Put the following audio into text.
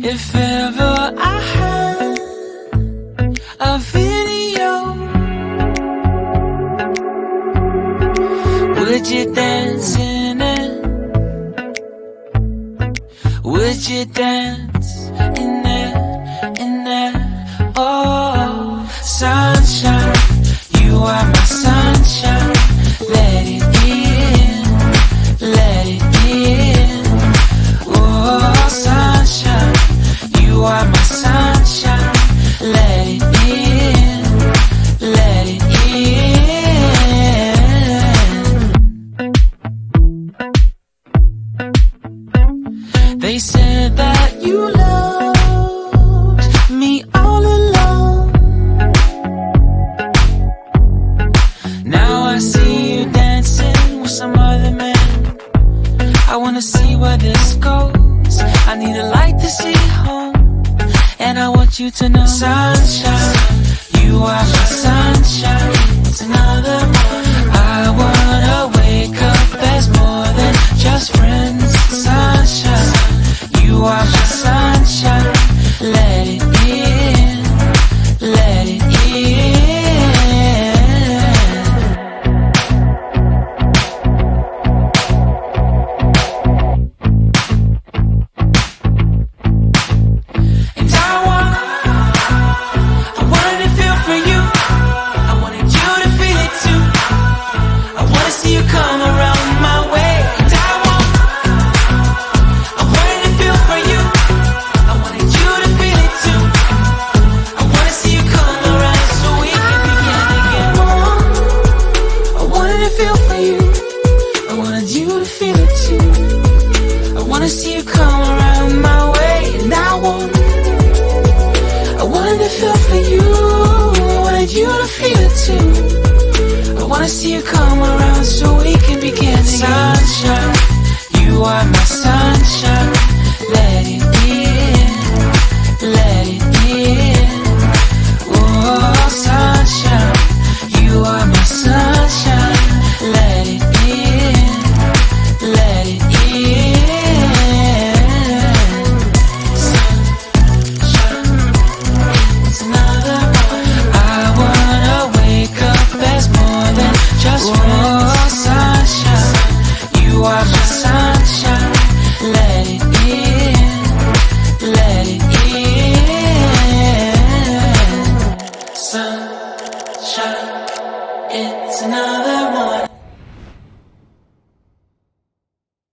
If ever I had a video, would you dance in it? Would you dance in it, in it? Oh, sunshine, you are my sunshine. Let it in, let it in. Oh, sunshine, you are my sunshine. Let it in, let it in. They said that you loved me all along. Now I see you dancing with some other man. I wanna see where this goes. I need a light to see home, and I want you to know, sunshine, you are my sunshine. It's another morning. I wanna wake up as more than just friends. Sunshine, you are my sunshine. Let it in, let it in. And I wanted to feel for you. I wanted you to feel it too. I wanna see you come around my way. And I wanted to feel for you. I wanted you to feel it too. I wanna see you come around so we can begin again. I wanted to feel for you. I wanted you to feel it too. I wanna see you come around my way. And I wanted to feel for you. I wanted you to feel it too. I wanna see you come around so we can begin again. Sunshine, you are my sunshine. Let it in, let it in. Oh, sunshine, you are my sunshine. Let it in, let it in. Sunshine, it's another morning. I wanna wake up as more than just friends. Oh, sunshine, you are my